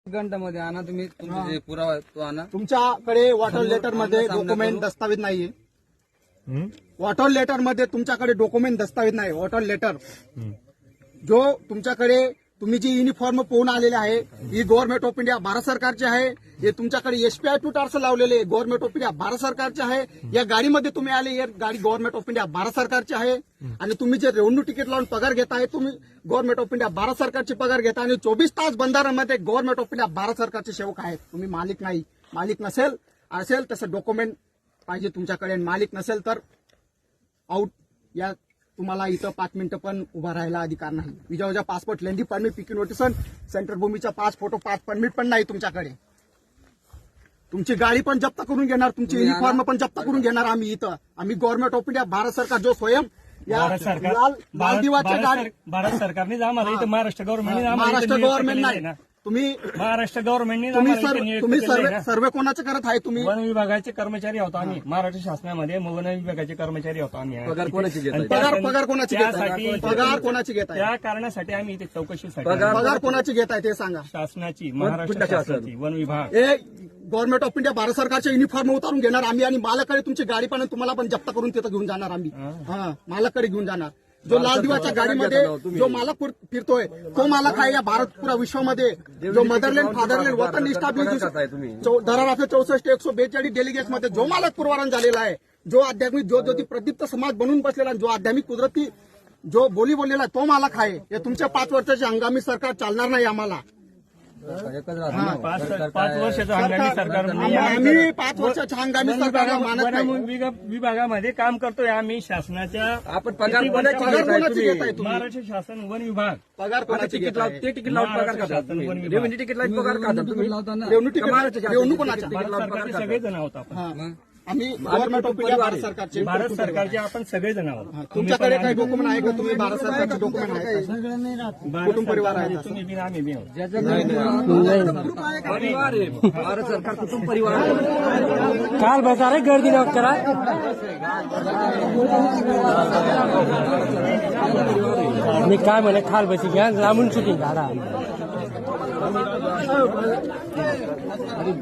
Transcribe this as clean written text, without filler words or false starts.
घंटामध्ये आणा तुम्ही तुमचे जे पुरावा आहे तो आणा. तुमच्याकडे वॉटर लेटर मध्ये डॉक्युमेंट दस्तावेज नाहीये. वॉटर लेटर मध्ये तुमच्याकडे डॉक्युमेंट दस्तावेज नाही. वॉटर लेटर जो तुमच्याकडे तुम्ही जी युनिफॉर्म पोहून आलेले आहे ही गव्हर्नमेंट ऑफ इंडिया भारत सरकारची आहे. हे तुमच्याकडे एसपीआय 2 टार्स लावलेले गव्हर्नमेंट ऑफ इंडिया भारत सरकारचे आहे. या गाडीमध्ये तुम्ही आले ही गाडी गव्हर्नमेंट ऑफ इंडिया भारत सरकारची आहे. आणि तुम्ही जे रेव्हेन्यू तिकीट लावून पगार घेताय तुम्ही गव्हर्नमेंट ऑफ इंडिया भारत सरकारची पगार घेता आणि 24 तास बंधाऱ्यामध्ये गव्हर्नमेंट ऑफ इंडिया भारत सरकारचे सेवक आहेत. तुम्ही मालिक नाही. मालिक असेल तसं डॉक्युमेंट पाहिजे तुमच्याकडे. मालिक नसेल तर आउट. या तुम्हाला इथं 5 मिनिटं पण उभा राहायला अधिकार नाही. विजा पासपोर्ट लेंदी परमिट पिकी नोटिसन सेंटर भूमीचा 5 फोटो 5 परमिट पण नाही तुमच्याकडे. तुमची गाडी पण जप्त करून घेणार. तुमची युनिफॉर्म पण जप्त करून घेणार आम्ही इथं. आम्ही गव्हर्नमेंट ऑफ इंडिया भारत सरकार जो स्वयं या लाल दिवाच्या गाडी भारत सरकारने आम्हाला इथं महाराष्ट्र गव्हर्नमेंटने महाराष्ट्र गव्हर्नमेंट नाही. तुम्ही महाराष्ट्र गव्हर्नमेंटने तुम्ही सर्वे कोणाचे करत आहे. तुम्ही वन विभागाचे कर्मचारी होतो आम्ही. महाराष्ट्र शासनामध्ये वन विभागाचे कर्मचारी होतो आम्ही. पगार कोणाची घेताय? पगार कोणाची घेताय? पगार कोणाची घेताय? त्या कारणासाठी आम्ही इथे चौकशीसाठी पगार कोणाची घेताय ते सांगा. शासनाची, महाराष्ट्र शासनाची, वन विभाग. हे गव्हर्नमेंट ऑफ इंडिया भारत सरकारचे युनिफॉर्म उतारून घेणार आम्ही आणि मालकडे तुमची गाडी पण तुम्हाला पण जप्त करून तिथं घेऊन जाणार आम्ही. मालकडे घेऊन जाणार. जो लाल दिवाच्या गाडीमध्ये जो मालक फिरतोय तो मालक आहे या भारत पुरा विश्वामध्ये. जो मदरलँड फादरलँड वतन इस्टॅब्लिश 1264 डेलिगेट्स मध्ये जो मालक पुरवारण झालेला आहे. जो आध्यात्मिक जो प्रदीप्त समाज बनून बसलेला जो आध्यात्मिक कुदरती जो बोललेला आहे तो मालक आहे. हे तुमच्या 5 वर्षाचे हंगामी सरकार चालणार नाही आम्हाला. 5 वर्षाचं हंगामी सरकार आम्ही 5 वर्षाच्या हंगामी सरकारला मानत नाही. विभागामध्ये काम करतोय आम्ही. शासनाच्या आपण पगार कोणाची घेताय तुम्ही? महाराष्ट्र शासन वन विभाग पगार कोणाची तिकीट घेताय? लावून ते तिकीट लावून पगार करता तुम्ही. रेव्हेन्यू तिकीट लावून पगार करता तुम्ही. रेव्हेन्यू कोणाच्या? सरकारचे सगळेजण आहोत आपण. आम्ही गव्हर्नमेंट ऑफ इंडिया भारत सरकारचे. भारत सरकारचे आपण सगळेजण आहोत. तुमच्याकडे काही डॉक्युमेंट आहे का? तुम्ही भारत सरकारचे डॉक्युमेंट आहे का? कुटुंब परिवार आहे. तुम्ही बिन आम्ही बी आहोत. परिवार आहे. भारत सरकार कुटुंब परिवार. काल बाजार गर्दी नव्हत करा. मी काय म्हणे खाल बसी घ्या लांबून शूटिंग करा.